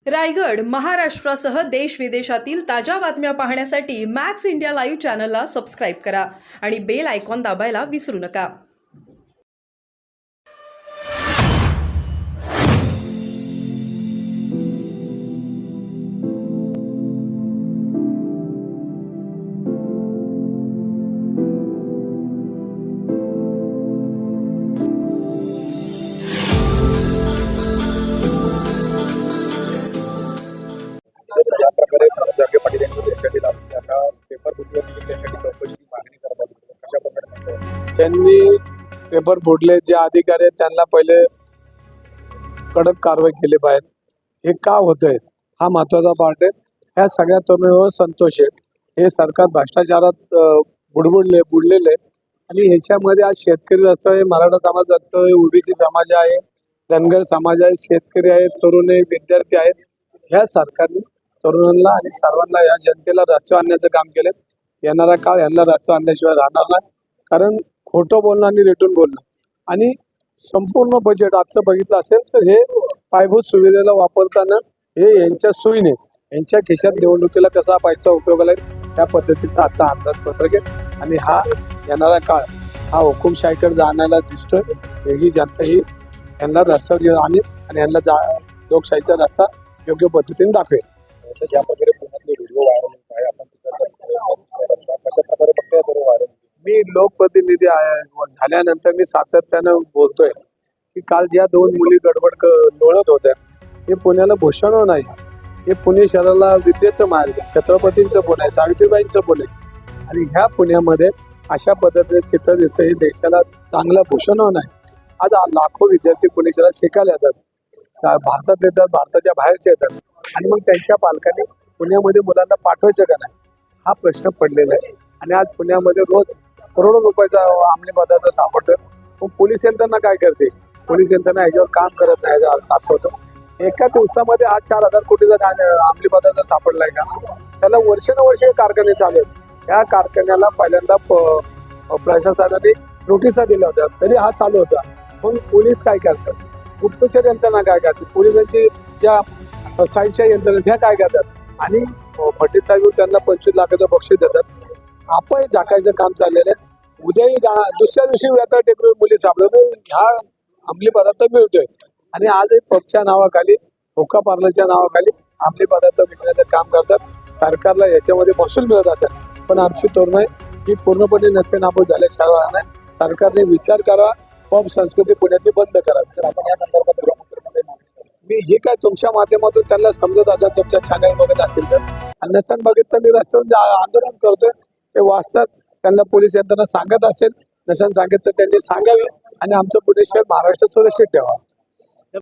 रायगड, महाराष्ट्रासह देश विदेशातील ताज्या बातम्या पाहण्यासाठी मॅक्स इंडिया लाईव्ह चॅनलला सबस्क्राईब करा आणि बेल आयकॉन दाबायला विसरू नका. या प्रकारे जागे पाटील यांनी याच्यातील आता पेपर फुटल्याची त्यासाठी चौकशीची मागणी करत होती. कशा प्रकारे त्यांनी पेपर फुटले जे अधिकारी आहेत त्यांना पहिले कडक कारवाई केली पाहिजे. हे का होतंय हा महत्वाचा पार्ट आहे. ह्या सगळ्या तरुणांवर संतोष आहे. हे सरकार भ्रष्टाचारात बुडलेले आणि ह्याच्यामध्ये आज शेतकरी असं मराठा समाज असं ओबीसी समाज आहे, धनगर समाज आहे, शेतकरी आहेत, तरुण आहे, विद्यार्थी आहेत. ह्या सरकारने तरुणांना आणि सर्वांना या जनतेला रस्त्यावर आणण्याचं काम केलं. येणारा काळ यांना रस्त्यावर आणल्याशिवाय राहणार नाही. कारण खोटं बोलणं आणि रेटून बोलणं आणि संपूर्ण बजेट आजचं बघितलं असेल तर हे पायाभूत सुविधेला वापरताना हे यांच्या सोयीने यांच्या खिशात निवडणुकीला कसा पैसा उपयोगाला येईल त्या पद्धतीचा आता अंदाजपत्रक आहे. आणि हा येणारा काळ हा हुकुमशाहीकडे जाण्याला दिसतोय. ही जनता ही यांना रस्त्यावर आणेल आणि यांना लोकशाहीचा रस्ता योग्य पद्धतीने दाखवेल. ज्या प्रकारे पुण्यातले व्हिडिओ व्हायरल होत आहे आपण कशा प्रकारे बघतोय सर्व व्हायरल. मी लोकप्रतिनिधी झाल्यानंतर मी सातत्यानं बोलतोय की काल ज्या दोन मुली गडबड लोळत होत्या हे पुण्याला भूषण नाही. हे पुणे शहराला विद्येचं मार्ग, छत्रपतींचं पुणे आहे, सावित्रीबाईंचं पुणे आणि ह्या पुण्यामध्ये अशा पद्धतीने चित्र दिसतं हे देशाला चांगलं भूषण नाही. आज लाखो विद्यार्थी पुणे शहरात शिकायला येतात, भारतात येतात, भारताच्या बाहेरचे येतात आणि मग त्यांच्या पालकांनी पुण्यामध्ये मुलांना पाठवायचं का नाही हा प्रश्न पडलेला आहे. आणि आज पुण्यामध्ये रोज करोडो रुपयाचा अंमली पदार्थ सापडतोय. मग पोलीस यंत्रणा काय करते? पोलीस यंत्रणा ह्याच्यावर काम करत नाही असं होतं. एका दिवसामध्ये आज 4,000 कोटीचा अंमली पदार्थ सापडलाय का? त्याला वर्षानुवर्ष कारखाने चालू आहेत. या कारखान्याला पहिल्यांदा प्रशासनाने नोटिसा दिल्या होत्या तरी हा चालू होता. मग पोलीस काय करतात? गुप्तचर यंत्रणा काय करते? पोलिसांची ज्या साईडच्या यंत्रणा ह्या काय करतात? आणि फडणवीस साहेब त्यांना 25 लाखाचं बक्षीस देतात. आपण झाकायचं काम चाललेलं आहे. उद्याही दुसऱ्या दिवशी व्यापार टेकडीवर मुली सापडत ह्या अंमली पदार्थ मिळतोय आणि आजही पक्षच्या नावाखाली हुक्का पार्लरच्या नावाखाली अंमली पदार्थ विकण्याचं काम करतात. सरकारला याच्यामध्ये महसूल मिळत असेल पण आमची तरुण ही पूर्णपणे नसे नाबूद झाल्याशिवाय नाही. सरकारने विचार करा, पब संस्कृती पुण्यातली बंद करावी. आपण या संदर्भात मी हे काय तुमच्या माध्यमातून त्यांना समजत असेल, तुमच्या चॅनल बघत असेल तर आणि नसेल बघितलं मी रस्त्यावर आंदोलन करतोय ते वाचतात. त्यांना पोलीस यंत्रणा सांगत असेल, नसेल सांगितलं त्यांनी सांगावी आणि आमचं पुणे शहर महाराष्ट्र सुरक्षित ठेवा.